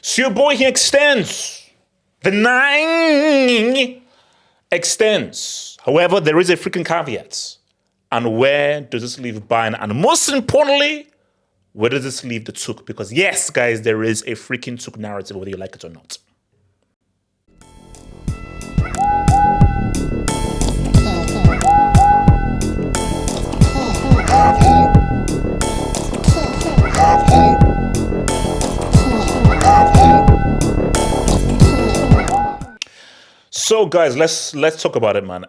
So your boy, he extends. The 9 extends. However, there is a freaking caveat. And where does this leave Bayern? And most importantly, where does this leave the Tuchel? Because yes, guys, there is a freaking Tuchel narrative, whether you like it or not. So, guys, let's talk about it, man.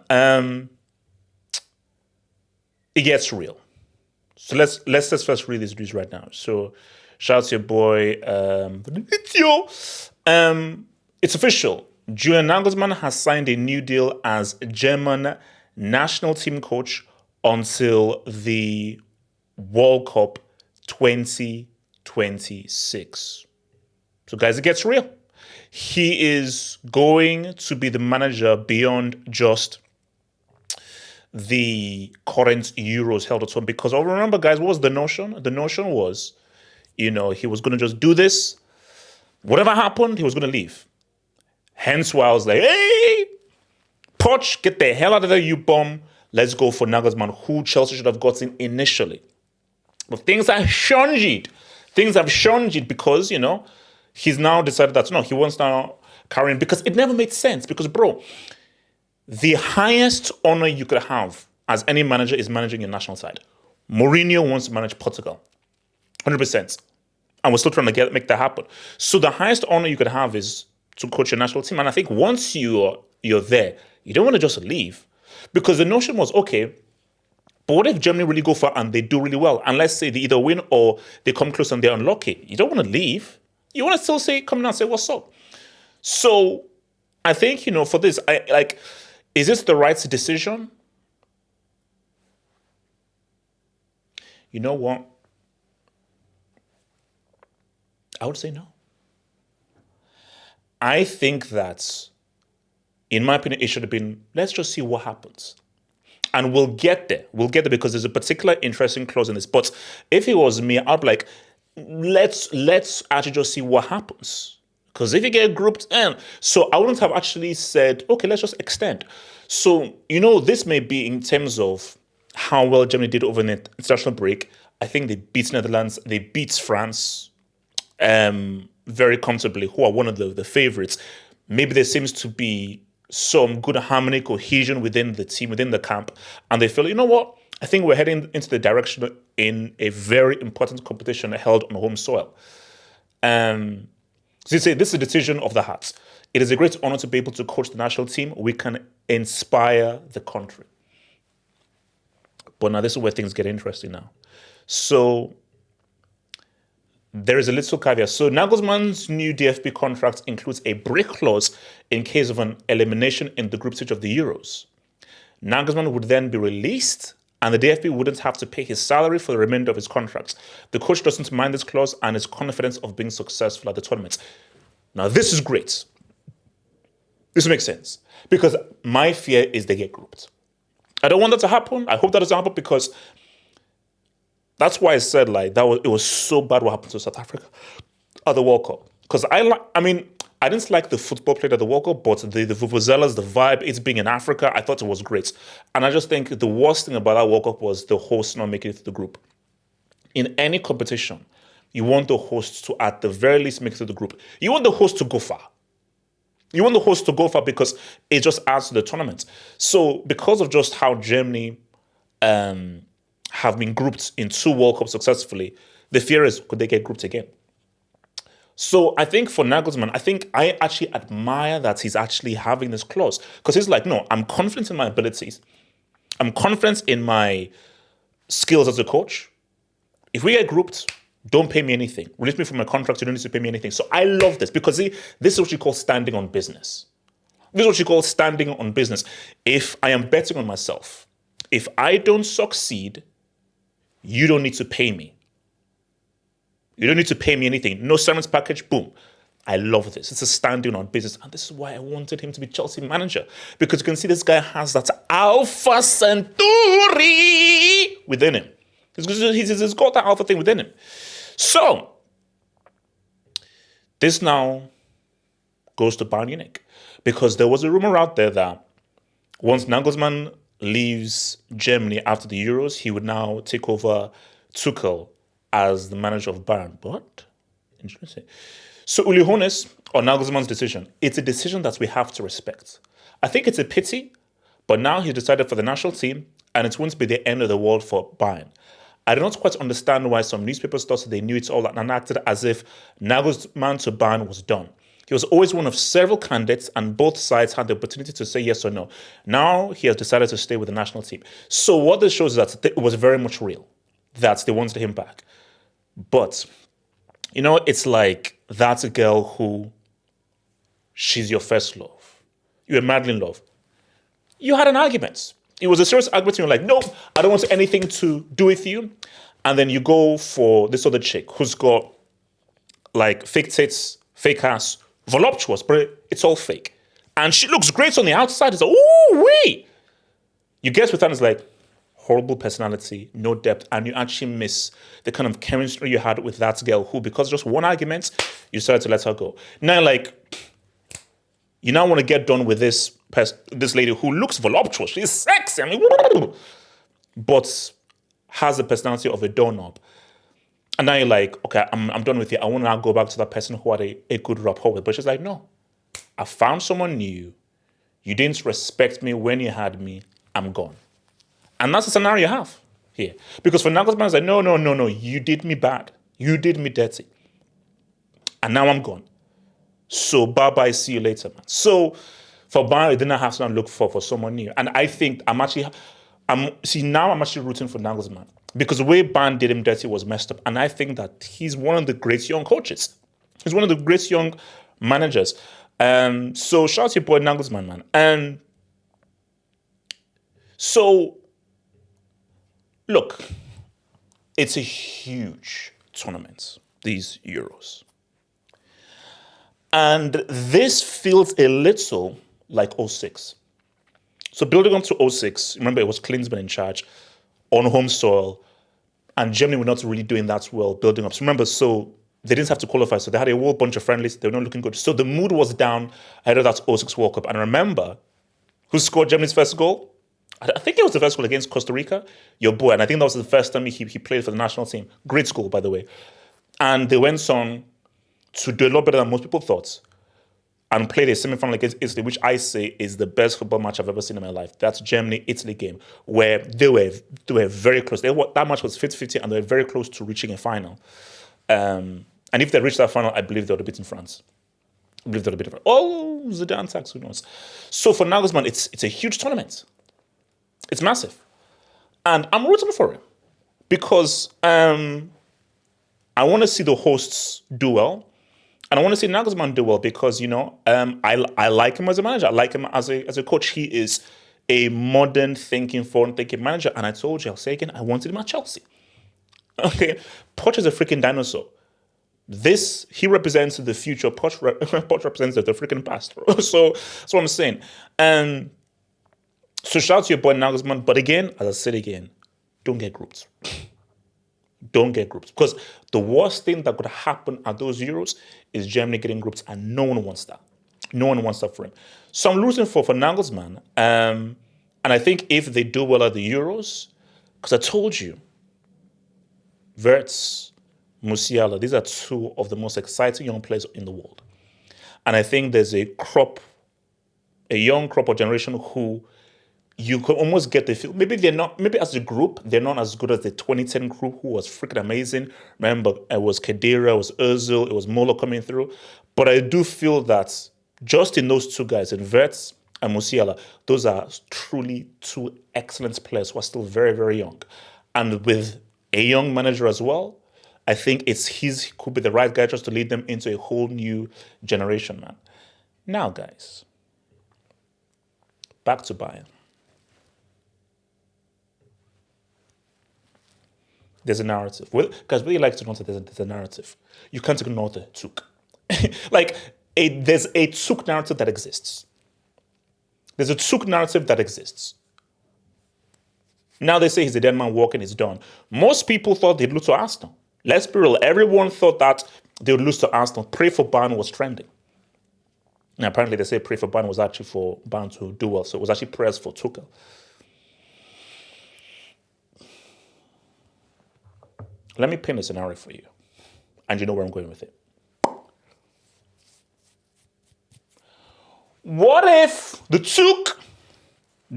It gets real. So let's first read this news right now. So, shout out to your boy. It's official. Julian Nagelsmann has signed a new deal as German national team coach until the World Cup 2026. So, guys, it gets real. He is going to be the manager beyond just the current Euros held at home. Because I remember, guys, what was the notion? The notion was, he was going to just do this. Whatever happened, he was going to leave. Hence why I was like, hey, Poch, get the hell out of there, you bum. Let's go for Nagelsmann, who Chelsea should have gotten initially. But things have changed. Things have changed because, he's now decided that, no, he wants now carrying, because it never made sense. Because, bro, the highest honor you could have as any manager is managing your national side. Mourinho wants to manage Portugal, 100%. And we're still trying to make that happen. So the highest honor you could have is to coach your national team. And I think once you're there, you don't want to just leave. Because the notion was, okay, but what if Germany really go far and they do really well? And let's say they either win or they come close and they're unlucky. You don't want to leave. You want to still come down and say, what's up? So I think, for this, is this the right decision? You know what? I would say no. I think that, in my opinion, it should have been, let's just see what happens. And we'll get there. We'll get there because there's a particular interesting clause in this. But if it was me, I'd be like, let's actually just see what happens. Because if you get grouped in, so I wouldn't have actually said, okay, let's just extend. So, this may be in terms of how well Germany did over the international break. I think they beat Netherlands, they beat France very comfortably, who are one of the favorites. Maybe there seems to be some good harmony, cohesion within the team, within the camp. And they feel, you know what? I think we're heading into the direction in a very important competition held on home soil. So you say this is a decision of the heart. It is a great honor to be able to coach the national team. We can inspire the country. But now this is where things get interesting now. So there is a little caveat. So Nagelsmann's new DFB contract includes a break clause in case of an elimination in the group stage of the Euros. Nagelsmann would then be released and the DFB wouldn't have to pay his salary for the remainder of his contract. The coach doesn't mind this clause and is confident of being successful at the tournament. Now, this is great. This makes sense. Because my fear is they get grouped. I don't want that to happen. I hope that doesn't happen because that's why I said it was so bad what happened to South Africa at the World Cup. Because I didn't like the football played at the World Cup, but the vuvuzelas, the vibe, it's being in Africa, I thought it was great. And I just think the worst thing about that World Cup was the host not making it to the group. In any competition, you want the host to, at the very least, make it to the group. You want the host to go far. You want the host to go far because it just adds to the tournament. So because of just how Germany have been grouped in 2 World Cups successfully, the fear is, could they get grouped again? So I think for Nagelsmann, I actually admire that he's actually having this clause. Because he's like, no, I'm confident in my abilities. I'm confident in my skills as a coach. If we get grouped, don't pay me anything. Release me from my contract, you don't need to pay me anything. So I love this because this is what you call standing on business. This is what you call standing on business. If I am betting on myself, if I don't succeed, you don't need to pay me. You don't need to pay me anything. No servants package, boom. I love this. It's a standing on business. And this is why I wanted him to be Chelsea manager. Because you can see this guy has that alpha centauri within him. He's got that alpha thing within him. So, This now goes to Bayern Munich because there was a rumor out there that once Nagelsmann leaves Germany after the Euros, he would now take over Tuchel as the manager of Bayern. But interesting. So Uli Hoeneß or Nagelsmann's decision, it's a decision that we have to respect. I think it's a pity, but now he's decided for the national team, and it won't be the end of the world for Bayern. I do not quite understand why some newspapers thought they knew it all and acted as if Nagelsmann to Bayern was done. He was always one of several candidates, and both sides had the opportunity to say yes or no. Now he has decided to stay with the national team. So what this shows is that it was very much real, that they wanted him back. But, it's like that's a girl who, she's your first love. You were madly in love. You had an argument. It was a serious argument. You're like, no, I don't want anything to do with you. And then you go for this other chick who's got like fake tits, fake ass, voluptuous, but it's all fake. And she looks great on the outside. It's like, ooh, wee. You guess with that, it's like horrible personality, no depth, and you actually miss the kind of chemistry you had with that girl who, because of just one argument, you decided to let her go. Now, you now want to get done with this lady who looks voluptuous. She's sexy. But has the personality of a doorknob. And now you're like, okay, I'm done with you. I want to now go back to that person who had a good rapport with. But she's like, no, I found someone new. You didn't respect me when you had me. I'm gone. And that's the scenario you have here. Because for Nagelsmann, it's like, no, you did me bad. You did me dirty. And now I'm gone. So bye-bye, see you later, man. So for Bayern, I did not have to look for someone new. And I think I'm actually rooting for Nagelsmann. Because the way Bayern did him dirty was messed up. And I think that he's one of the great young coaches. He's one of the great young managers. So shout out to your boy Nagelsmann, man. And so, look, it's a huge tournament, these Euros. And this feels a little like 06. So building on to 06, remember it was Klinsmann in charge on home soil, and Germany were not really doing that well building up. So remember, they didn't have to qualify, so they had a whole bunch of friendlies. They were not looking good. So the mood was down ahead of that 06 World Cup. And remember, who scored Germany's first goal? I think it was the first goal against Costa Rica, your boy. And I think that was the first time he played for the national team. Great goal, by the way. And they went on to do a lot better than most people thought and played a semi-final against Italy, which I say is the best football match I've ever seen in my life. That's Germany-Italy game, where they were very close. That match was 50-50, and they were very close to reaching a final. And if they reached that final, I believe they would have beaten France. Oh, Zidane tax, who knows? So for Nagelsmann, it's a huge tournament. It's massive. And I'm rooting for it because I want to see the hosts do well. And I want to see Nagelsmann do well because, I like him as a manager. I like him as a coach. He is a modern thinking, forward-thinking manager. And I told you, I'll say again, I wanted him at Chelsea. Okay? Poch is a freaking dinosaur. He represents the future. Poch represents the freaking past. So that's what I'm saying. So shout out to your boy Nagelsmann. But again, as I said again, don't get grouped. Don't get grouped. Because the worst thing that could happen at those Euros is Germany getting grouped, and no one wants that. No one wants that for him. So I'm losing for Nagelsmann. And I think if they do well at the Euros, because I told you, Wirtz, Musiala, these are two of the most exciting young players in the world. And I think there's a young crop or generation who you could almost get the feel. Maybe as a group, they're not as good as the 2010 group who was freaking amazing. Remember, it was Khedira, it was Ozil, it was Mola coming through. But I do feel that just in those two guys, in Wirtz and Musiala, those are truly two excellent players who are still very, very young. And with a young manager as well, I think he could be the right guy just to lead them into a whole new generation, man. Now, guys, back to Bayern. There's a narrative. Guys, really like to know that there's a narrative. You can't ignore the Tuch. There's a Tuch narrative that exists. There's a Tuch narrative that exists. Now they say he's a dead man walking, he's done. Most people thought he'd lose to Arsenal. Let's be real. Everyone thought that They would lose to Arsenal. Pray for Bayern was trending. Now, apparently, they say pray for Bayern was actually for Bayern to do well. So it was actually prayers for Tuchel. Let me paint a scenario for you. And you know where I'm going with it. What if the Tuchel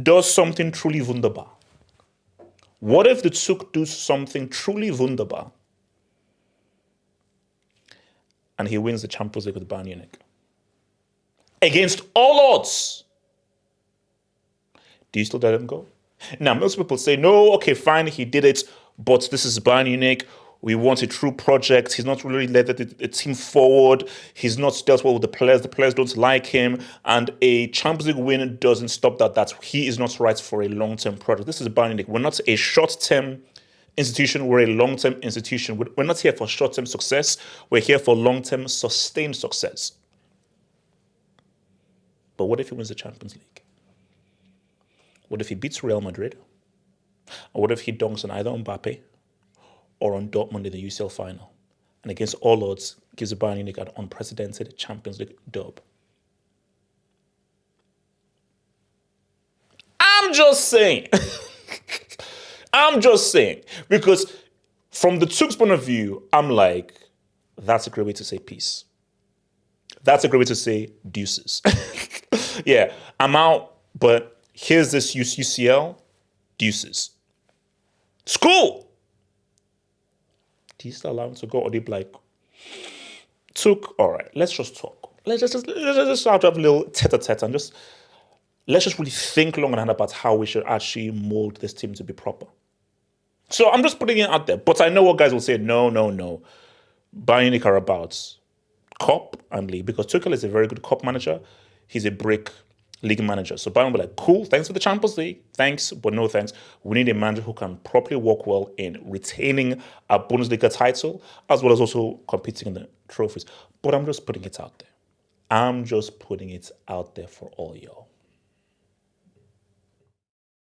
does something truly wunderbar? What if the Tuchel does something truly wunderbar and he wins the Champions League with Bayern Munich? Against all odds. Do you still let him go? Now, most people say, no, okay, fine, he did it, but this is Bayern Munich. We want a true project. He's not really led the team forward. He's not dealt well with the players. The players don't like him. And a Champions League win doesn't stop that he is not right for a long-term project. This is Bayern Munich. We're not a short-term institution. We're a long-term institution. We're not here for short-term success. We're here for long-term sustained success. But what if he wins the Champions League? What if he beats Real Madrid? Or what if he dunks on either Mbappe or on Dortmund in the UCL final? And against all odds, gives Bayern Munich an unprecedented Champions League dub. I'm just saying. I'm just saying. Because from the Tuch's point of view, I'm like, that's a great way to say peace. That's a great way to say deuces. Yeah, I'm out, but here's this UCL, deuces. School! Do you still allow him to go? Or do you be like, Tuchel, all right, let's just talk. Let's just have a little tete-a-tete and let's just really think long and hard about how we should actually mold this team to be proper. So I'm just putting it out there. But I know what guys will say, no. Bayern Munich are about cup and league, because Tuchel is a very good cup manager. He's a brick league manager. So Bayern will be like, cool, thanks for the Champions League. Thanks, but no thanks. We need a manager who can properly work well in retaining a Bundesliga title, as well as also competing in the trophies. But I'm just putting it out there. I'm just putting it out there for all y'all.